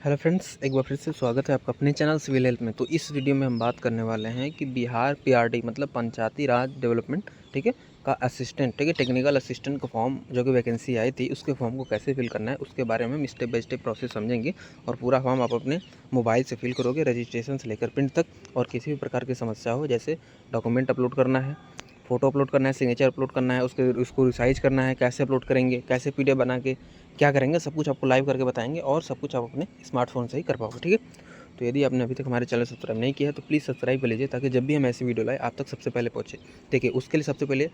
Hello friends, एक बार फिर से स्वागत है आपका अपने चैनल सिविल हेल्थ में। तो इस वीडियो में हम बात करने वाले हैं कि बिहार पीआरडी मतलब पंचायती राज डेवलपमेंट, ठीक है, का असिस्टेंट, ठीक है, टेक्निकल असिस्टेंट का फॉर्म जो कि वैकेंसी आई थी, उसके फॉर्म को कैसे फिल करना है उसके बारे में हम स्टेप बाय स्टेप प्रोसेस समझेंगे। और पूरा फॉर्म आप अपने मोबाइल से फिल करोगे, रजिस्ट्रेशन से लेकर प्रिंट तक। और किसी भी प्रकार की समस्या हो, जैसे डॉक्यूमेंट अपलोड करना है, फ़ोटो अपलोड करना है, सिग्नेचर अपलोड करना है, उसको रिसाइज करना है, कैसे अपलोड करेंगे, कैसे पीडीएफ बना के क्या करेंगे, सब कुछ आपको लाइव करके बताएंगे और सब कुछ आप अपने स्मार्टफोन से ही कर पाओगे, ठीक है। तो यदि आपने अभी तक हमारे चैनल सब्सक्राइब नहीं किया है तो प्लीज़ सब्सक्राइब कर लीजिए, ताकि जब भी हम ऐसी वीडियो लाए आप तक सबसे पहले पहुँचे। देखिए, उसके लिए सबसे पहले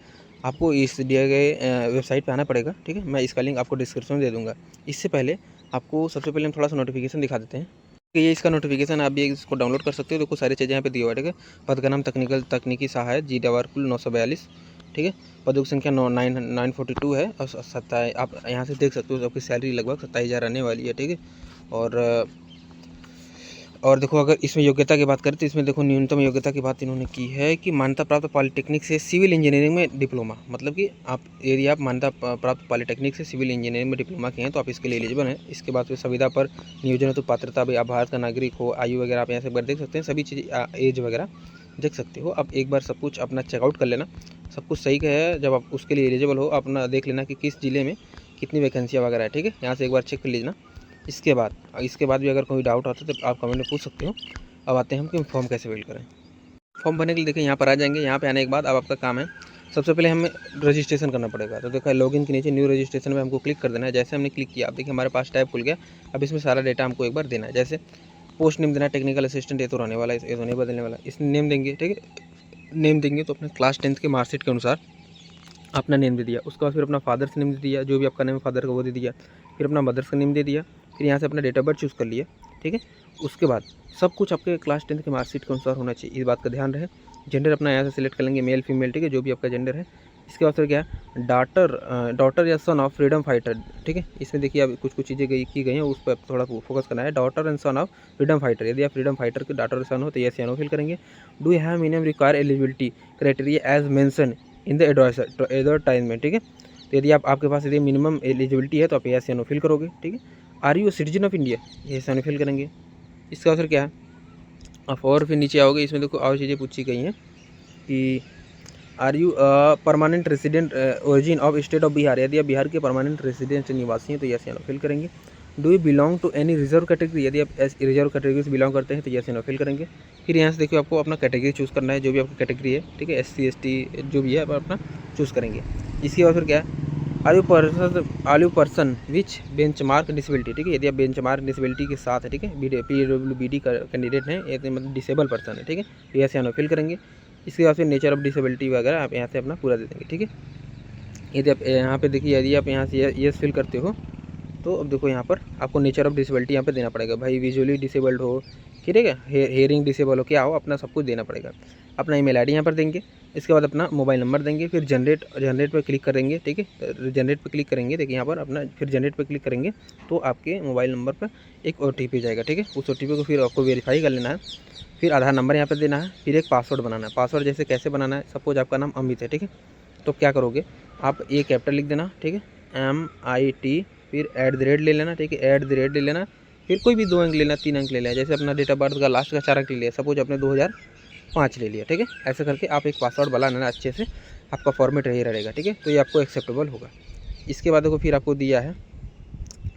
आपको इस दिए गए वेबसाइट पर आना पड़ेगा, ठीक है। मैं इसका लिंक आपको डिस्क्रिप्शन में दे दूँगा। इससे पहले आपको सबसे पहले हम थोड़ा सा नोटिफिकेशन दिखा देते हैं कि ये इसका नोटिफिकेशन आप भी इसको डाउनलोड कर सकते हो। देखो, सारी चीज़ें यहाँ पे दी हुआ है, ठीक है। पद का नाम तकनीकी सहायक जी डबल 942, ठीक है। पदों की संख्या 942 है और 27 आप यहाँ से देख सकते हो। आपकी सैलरी लगभग 27,000 रहने वाली है, ठीक है। और देखो, अगर इसमें योग्यता की बात करें तो इसमें देखो न्यूनतम योग्यता की बात इन्होंने की है कि मान्यता प्राप्त पॉलिटेक्निक से सिविल इंजीनियरिंग में डिप्लोमा, मतलब कि आप यदि आप मान्यता प्राप्त पॉलिटेक्निक से सिविल इंजीनियरिंग में डिप्लोमा किए हैं तो आप इसके लिए एलिजिबल हैं। इसके बाद फिर संविदा पर नियोजन है तो पात्रता भी, आप भारत का नागरिक हो, आयु वगैरह आप यहाँ से देख सकते हैं, सभी चीज़ एज वगैरह देख सकते हो। अब एक बार सब कुछ अपना चेकआउट कर लेना, सब कुछ सही का है। जब आप उसके लिए एलिजिबल हो, अपना देख लेना कि किस ज़िले में कितनी वैकेंसियाँ वगैरह है, ठीक है। यहाँ से एक बार चेक कर लीजिए। इसके बाद भी अगर कोई डाउट आता है तो आप कमेंट में पूछ सकते हो। अब आते हैं हम कि फॉर्म कैसे फिल करें। फॉर्म भरने के लिए देखिए यहाँ पर आ जाएंगे। यहाँ पे आने के बाद अब आपका काम है, सबसे पहले हमें रजिस्ट्रेशन करना पड़ेगा। तो देखो, लॉगिन के नीचे न्यू रजिस्ट्रेशन में हमको क्लिक कर देना है। जैसे हमने क्लिक किया, अब देखिए हमारे पास टैब खुल गया। अब इसमें सारा डेटा हमको एक बार देना है। जैसे पोस्ट नेम देना है, टेक्निकल असिस्टेंट, ये तो रहने वाला है, ये तो नहीं बदलने वाला। इस नेम देंगे, ठीक है। नेम देंगे तो अपने क्लास 10th के मार्कशीट के अनुसार अपना नेम दे दिया। उसके बाद फिर अपना फादर्स नेम दे दिया, जो भी आपका नेम है फादर का वो दे दिया। फिर अपना मदर्स का नेम दे दिया। फिर यहाँ से अपना डेट ऑफ बर्थ चूज़ कर लिया, ठीक है। उसके बाद सब कुछ आपके क्लास 10th के मार्कशीट के अनुसार होना चाहिए, इस बात का ध्यान रहे। जेंडर अपना यहाँ से सिलेक्ट कर लेंगे, मेल फीमेल, ठीक है, जो भी आपका जेंडर है। इसके बाद फिर क्या है, डॉटर या सन ऑफ फ्रीडम फाइटर, ठीक है। इसमें देखिए अब कुछ चीज़ें की गई हैं, उस पर थोड़ा फोकस करना है। Daughter and son of freedom fighter, यदि आप फ्रीडम फाइटर के डॉटर सन हो तो यस या नो फिल करेंगे। Do you have minimum require eligibility criteria as mention in the advertisement, ठीक है। तो यदि आपके पास यदि मिनिमम एलिजिबिलिटी है तो आप यस या नो फिल करोगे, ठीक है। Are you citizen of India, yes या नो फिल करेंगे। इसका फिर क्या है, आप और फिर नीचे आओगे। इसमें देखो और चीज़ें पूछी गई हैं कि are you permanent resident origin of state of Bihar, यदि आप बिहार के परमानेंट रेसिडेंट निवासी हैं तो यस या नो फिल करेंगे। Do you belong to any reserve category, यदि आप रिजर्व कैटेगरी से बिलोंग करते हैं तो यस या नो फिल करेंगे। फिर यहाँ से देखिए आपको अपना कैटेगरी चूज़ करना है, जो भी आपकी कैटेगरी है, ठीक है। SC ST जो भी है आप अपना चूज़ करेंगे। इसके बाद फिर क्या है, are you person which benchmark disability, ठीक है। यदि आप बेंचमार्क डिसेबिलिटी के साथ है, ठीक है, PWBD का कैंडिडेट है, ये मतलब डिसेबल पर्सन है, ठीक है, तो यस या नो फिल करेंगे। इसके बाद फिर नेचर ऑफ डिसेबिलिटी वगैरह आप यहाँ से अपना पूरा दे देंगे, ठीक है। यदि आप यहाँ पे देखिए, यदि आप यहाँ से यस फिल करते हो तो अब देखो यहाँ पर आपको नेचर ऑफ डिसेबिलिटी यहाँ पे देना पड़ेगा। भाई विजुअली डिसेबल्ड हो, ठीक है, हेयरिंग डिसेबल हो, क्या हो, अपना सब कुछ देना पड़ेगा। अपना ईमेल आईडी यहाँ पर देंगे। इसके बाद अपना मोबाइल नंबर देंगे। फिर जनरेट पर क्लिक करेंगे, ठीक है। जनरेट पर क्लिक करेंगे, देखिए यहाँ पर अपना फिर जनरेट पर क्लिक करेंगे तो आपके मोबाइल नंबर पर एक OTP जाएगा, ठीक है। उस OTP को फिर आपको वेरीफाई कर लेना है। फिर आधार नंबर यहाँ पर देना है। फिर एक पासवर्ड बनाना है। पासवर्ड जैसे कैसे बनाना है, सपोज आपका नाम अमित है, ठीक है, तो क्या करोगे आप, ए कैपिटल लिख देना, ठीक है, MIT, फिर @ ले लेना, ठीक है, @ ले लेना। फिर कोई भी 2 अंक लेना, 3 अंक ले लेना। जैसे अपना डेट ऑफ बर्थ का लास्ट का 4 अंक ले लिया, सपोज आपने 2005 ले लिया, ठीक है। ऐसे करके आप एक पासवर्ड बना लेना अच्छे से, आपका फॉर्मेट यही रहेगा, ठीक है। तो ये आपको एक्सेप्टेबल होगा। इसके बाद देखो फिर आपको दिया है,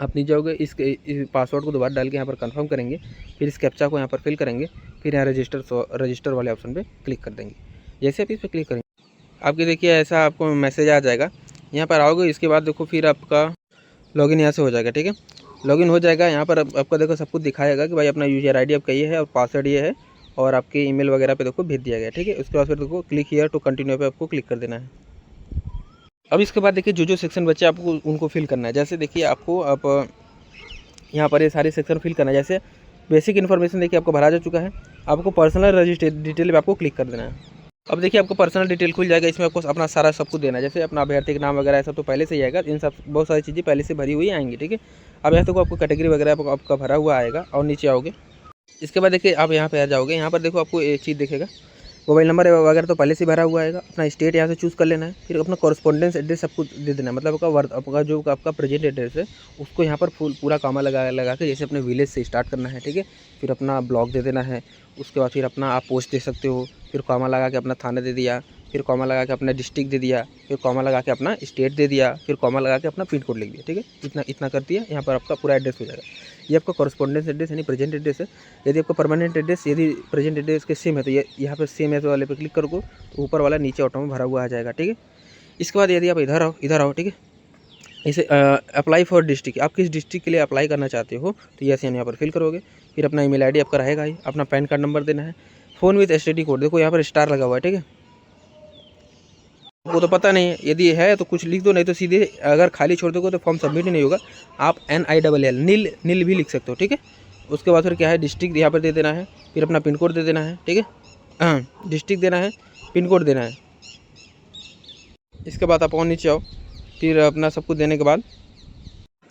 आप नीचे जाओगे, इस पासवर्ड को दोबारा डाल के यहाँ पर कंफर्म करेंगे। फिर इस कैप्चा को यहाँ पर फिल करेंगे। फिर यहाँ रजिस्टर वाले ऑप्शन पे क्लिक कर देंगे। जैसे आप इस पर क्लिक करेंगे, आपके देखिए ऐसा आपको मैसेज आ जाएगा। यहाँ पर आओगे, इसके बाद देखो फिर आपका लॉगिन यहाँ से हो जाएगा, ठीक है। लॉगिन हो जाएगा। यहाँ पर आपका देखो सब कुछ दिखाएगा कि भाई अपना यूजर आईडी आपका ये है और पासवर्ड ये है और आपके ईमेल वगैरह पे देखो भेज दिया गया, ठीक है। उसके बाद फिर देखो क्लिक हियर टू कंटिन्यू पे आपको क्लिक कर देना है। अब इसके बाद देखिए जो सेक्शन बचे आपको उनको फिल करना है। जैसे देखिए आपको अब यहाँ पर ये सारे सेक्शन फिल करना है। जैसे बेसिक इन्फॉर्मेशन देखिए आपको भरा जा चुका है। आपको पर्सनल रजिस्टर डिटेल पे आपको क्लिक कर देना है। अब देखिए आपको पर्सनल डिटेल खुल जाएगा। इसमें आपको अपना सारा सब कुछ देना है। जैसे अपना अभ्यर्थी का नाम वगैरह है सब तो पहले से ही आएगा। इन सब बहुत सारी चीज़ें पहले से भरी हुई आएंगी, ठीक है। अब यहाँ तक आपको कैटेगरी वगैरह आपका भरा हुआ आएगा और नीचे आओगे। इसके बाद देखिए आप यहाँ पे आ जाओगे। यहाँ पर देखो आपको एक चीज़ दिखेगा मोबाइल नंबर वगैरह तो पहले से भरा हुआ आएगा। अपना स्टेट यहाँ से चूज़ कर लेना है, फिर अपना कॉरस्पॉन्डेंस एड्रेस सबको दे देना है, मतलब आपका जो आपका प्रेजेंट एड्रेस है उसको यहाँ पर पूरा कामा लगा के जैसे अपने विलेज से स्टार्ट करना है, ठीक है। फिर अपना ब्लॉक दे देना है, उसके बाद फिर अपना आप पोस्ट दे सकते हो, फिर कॉमा लगा के अपना थाना दे दिया, फिर कॉमा लगा के अपना डिस्ट्रिक्ट दे दिया, फिर कॉमा लगा के अपना स्टेट दे दिया, फिर कॉमा लगा के अपना पिन कोड लिख दिया, ठीक है। इतना कर दिया, यहाँ पर आपका पूरा एड्रेस हो जाएगा। ये आपका कॉरस्पॉन्डेंस एड्रेस यानी प्रेजेंट एड्रेस है। यदि आपका परमानेंट एड्रेस यदि प्रेजेंट एड्रेस के सेम है तो ये यहाँ पर सेम एज वाले पे क्लिक करो तो ऊपर वाला नीचे ऑटो में भरा हुआ आ जाएगा, ठीक है। इसके बाद यदि आप इधर आओ, ठीक है। इसे अप्लाई फॉर डिस्ट्रिक्ट, आप किस डिस्ट्रिक्ट के लिए अप्लाई करना चाहते हो तो यस यहाँ पर फिल करोगे। फिर अपना ईमेल आईडी आपका रहेगा ही, अपना पैन कार्ड नंबर देना है, फ़ोन विथ एसटीडी कोड, देखो यहाँ पर स्टार लगा हुआ है, ठीक है। वो तो पता नहीं है, यदि है तो कुछ लिख दो, नहीं तो सीधे अगर खाली छोड़ दोगे तो फॉर्म सबमिट ही नहीं होगा। आप NILL नील भी लिख सकते हो, ठीक है। उसके बाद फिर क्या है, डिस्ट्रिक्ट यहाँ पर दे देना है, फिर अपना पिन कोड दे देना है, ठीक है। हाँ, डिस्ट्रिक्ट देना है, पिन कोड देना है। इसके बाद आप और नीचे आओ, फिर अपना सब कुछ देने के बाद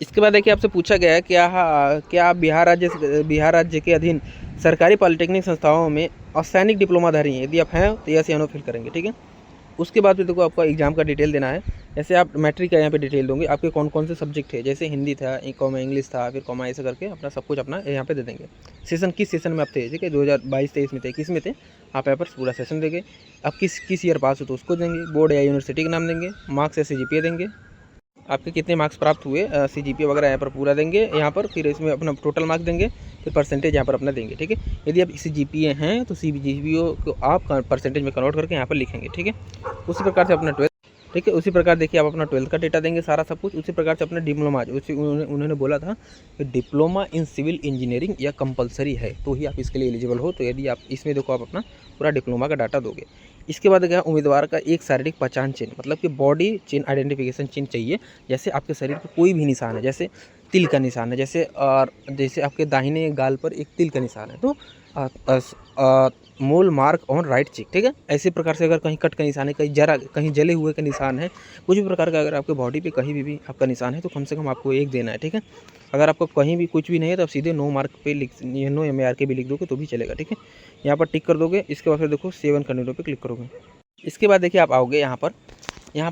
इसके बाद देखिए आपसे पूछा गया है क्या आप बिहार राज्य के अधीन सरकारी पॉलिटेक्निक संस्थाओं में असैनिक डिप्लोमाधारी हैं। यदि आप हैं तो यस या नो फिल करेंगे, ठीक है। उसके बाद फिर देखो आपका एग्जाम का डिटेल देना है। जैसे आप मैट्रिक का यहाँ पे डिटेल दोगे, आपके कौन कौन से सब्जेक्ट है, जैसे हिंदी था, कॉमा इंग्लिश था, फिर कॉमा ऐसे करके अपना सब कुछ अपना यहाँ पे दे देंगे। सेशन किस सेशन में आप थे, ठीक है, 2022-23 में थे, किस में थे आप, यहाँ पर पूरा सेशन देंगे। आप किस ईयर पास हो तो उसको देंगे, बोर्ड या यूनिवर्सिटी का नाम देंगे, मार्क्स या CGPA देंगे, आपके कितने मार्क्स प्राप्त हुए, CGPA वगैरह यहाँ पर पूरा देंगे यहाँ पर। फिर इसमें अपना टोटल मार्क्स देंगे, फिर परसेंटेज यहाँ पर अपना देंगे, ठीक है। यदि आप CGPA हैं तो CGPA को आप परसेंटेज में कन्वर्ट करके यहाँ पर लिखेंगे, ठीक है। उसी प्रकार से अपना 12th, ठीक है, उसी प्रकार देखिए आप अपना 12th का डेटा देंगे सारा सब कुछ। उसी प्रकार से अपना डिप्लोमा, उन्होंने बोला था कि डिप्लोमा इन सिविल इंजीनियरिंग या कंपलसरी है तो ही आप इसके लिए एलिजिबल हो। तो यदि आप इसमें देखो आप अपना पूरा डिप्लोमा का डाटा दोगे। इसके बाद क्या, उम्मीदवार का एक शारीरिक पहचान चिन्ह, मतलब कि बॉडी चिन्ह आइडेंटिफिकेशन चिन्ह चाहिए। जैसे आपके शरीर पर कोई भी निशान है, जैसे तिल का निशान है, जैसे आपके दाहिने गाल पर एक तिल का निशान है तो मोल मार्क ऑन राइट चीक, ठीक है। ऐसे प्रकार से अगर कहीं कट का निशान है, कहीं जले हुए का निशान है, कुछ भी प्रकार का अगर आपके बॉडी पे कहीं भी आपका निशान है तो कम से कम आपको एक देना है, ठीक है। अगर आपको कहीं भी कुछ भी नहीं है तो आप सीधे नो मार्क पे नो MARK भी लिख दोगे तो भी चलेगा, ठीक है। यहाँ पर टिक कर दोगे। इसके बाद फिर देखो सेव एंड कंटिन्यू पे क्लिक करोगे। इसके बाद देखिए आप आओगे यहाँ पर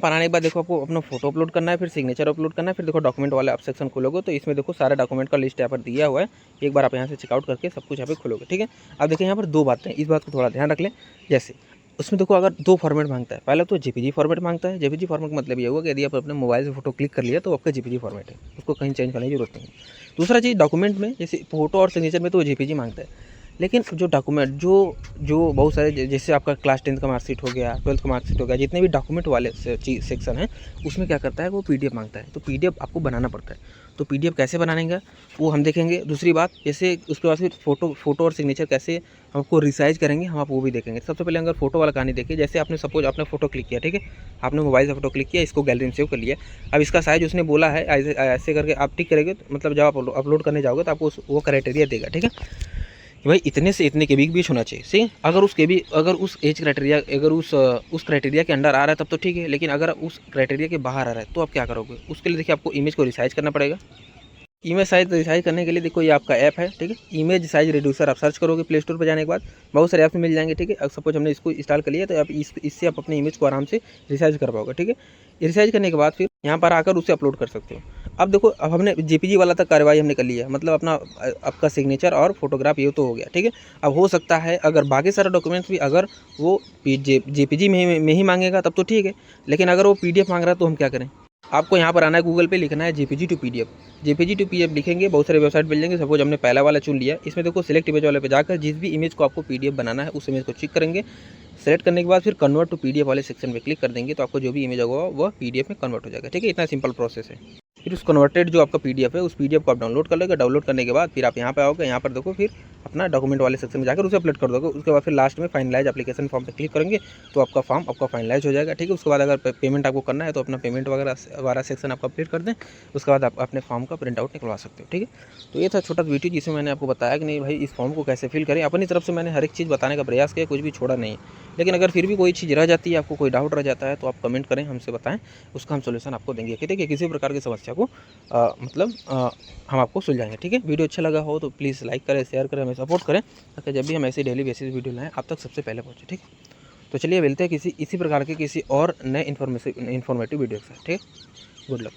आने के बाद देखो आपको अपना फोटो अपलोड करना है, फिर सिग्नेचर अपलोड करना है, फिर देखो डॉक्यूमेंट वाला आप सेक्शन खोलोगे तो इसमें देखो सारे डॉक्यूमेंट का लिस्ट यहाँ पर दिया हुआ है। एक बार आप यहाँ से चेकआउट करके सब कुछ यहाँ पे खोलोगे, ठीक है। अब देखिए यहाँ पर दो बातें, इस बात को थोड़ा ध्यान रख लें। जैसे उसमें देखो अगर दो फॉर्मेट मांगता है, पहला तो JPG फॉर्मेट मांगता है। JPG फॉर्मेट का मतलब ये होगा कि यदि आप अपने मोबाइल से फोटो क्लिक कर लिया तो आपका JPG फॉर्मेट है, उसको कहीं चेंज करने की जरूरत नहीं है। दूसरा चीज़, डॉक्यूमेंट में जैसे फोटो और सिग्नेचर में तो JPG मांगता है, लेकिन जो डॉक्यूमेंट जो बहुत सारे, जैसे आपका क्लास 10th का मार्कशीट हो गया, 12th का मार्कशीट हो गया, जितने भी डॉक्यूमेंट वाले सेक्शन है उसमें क्या करता है वो PDF मांगता है। तो PDF आपको बनाना पड़ता है। तो PDF कैसे बनाएंगे वो हम देखेंगे। दूसरी बात, जैसे उसके बाद फिर फोटो और सिग्नेचर कैसे हमको रिसाइज करेंगे हम आप वो भी देखेंगे। सबसे पहले अगर फोटो वाला कहानी देखिए, जैसे आपने सपोज आपने फोटो क्लिक किया, ठीक है, आपने मोबाइल से फोटो क्लिक किया, इसको गैलरी में सेव कर लिया। अब इसका साइज उसने बोला है ऐसे करके आप टिक करेंगे, मतलब जब आप अपलोड करने जाओगे तो आपको वो क्राइटेरिया देगा, ठीक है, कि भाई इतने से इतने के बीच होना चाहिए। सही, अगर उस एज क्राइटेरिया अगर उस क्राइटेरिया के अंडर आ रहा है तब तो ठीक है, लेकिन अगर उस क्राइटेरिया के बाहर आ रहा है तो आप क्या करोगे। उसके लिए देखिए आपको इमेज को रिसाइज करना पड़ेगा। इमेज साइज रिसाइज करने के लिए देखो ये आपका ऐप है, ठीक है, इमेज साइज रिड्यूसर। आप सर्च करोगे प्ले स्टोर पर जाने के बाद बहुत सारे ऐप्स मिल जाएंगे, ठीक है। अब सपोज हमने इसको इंस्टॉल कर लिया तो आप इससे आप अपने इमेज को आराम से रिसाइज कर पाओगे, ठीक है। रिसाइज करने के बाद फिर यहाँ पर आकर उसे अपलोड कर सकते हो। अब देखो, अब हमने JPG वाला तक कार्रवाई हमने कर लिया, मतलब आपका सिग्नेचर और फोटोग्राफ ये तो हो गया, ठीक है। अब हो सकता है अगर बाकी सारे डॉक्यूमेंट्स भी अगर वो JPG में ही मांगेगा तब तो ठीक है, लेकिन अगर वो PDF मांग रहा है तो हम क्या करें। आपको यहाँ पर आना है, गूगल पे लिखना है JPG to PDF लिखेंगे, बहुत सारे वेबसाइट मिल जाएंगे। सपोज हमने पहला वाला चुन लिया, इसमें देखो सिलेक्ट इमेज वाले पे जाकर जिस भी इमेज को आपको PDF बनाना है उस इमेज को चेक करेंगे। सेलेक्ट करने के बाद फिर कन्वर्ट टू PDF वाले सेक्शन पे क्लिक कर देंगे तो आपको जो भी इमेज होगा वह PDF में कन्वर्ट हो जाएगा, ठीक है। इतना सिंपल प्रोसेस है। फिर उस कन्वर्टेड जो आपका PDF है उस PDF को आप डाउनलोड कर लेगा। डाउनलोड करने के बाद फिर आप यहाँ पे आओगे, यहाँ पर देखो फिर अपना डॉक्यूमेंट वाले सेक्शन में जाकर उसे अपलोड कर दोगे। उसके बाद फिर लास्ट में फाइनलाइज एप्लीकेशन फॉर्म पे क्लिक करेंगे तो आपका फॉर्म आपका फाइनलाइज हो जाएगा, ठीक है। उसके बाद अगर पेमेंट आपको करना है तो अपना पेमेंट वगैरह वाला सेक्शन आप कंप्लीट कर दें, उसके बाद आप अपने फॉर्म का प्रिंट आउट निकलवा सकते हो, ठीक है। तो ये था छोटा वीडियो जिसमें मैंने आपको बताया कि नहीं भाई इस फॉर्म को कैसे फिल करें। अपनी तरफ से मैंने हर एक चीज़ बताने का प्रयास किया, कुछ भी छोड़ा नहीं। लेकिन अगर फिर भी कोई चीज़ रह जाती है, आपको कोई डाउट रह जाता है तो आप कमेंट करें, हमसे बताएं, उसका हम सोल्यूशन आपको देंगे, ठीक है। किसी प्रकार की समस्या को हम आपको सुलझाएंगे, ठीक है। वीडियो अच्छा लगा हो तो प्लीज़ लाइक करें, शेयर करें, हमें सपोर्ट करें ताकि जब भी हम ऐसे डेली बेसिस वीडियो लाएं आप तक सबसे पहले पहुँचे, ठीक है। तो चलिए मिलते हैं किसी इसी प्रकार के किसी और नए इन्फॉर्मेटिव वीडियो के साथ। ठीक है, गुड लक।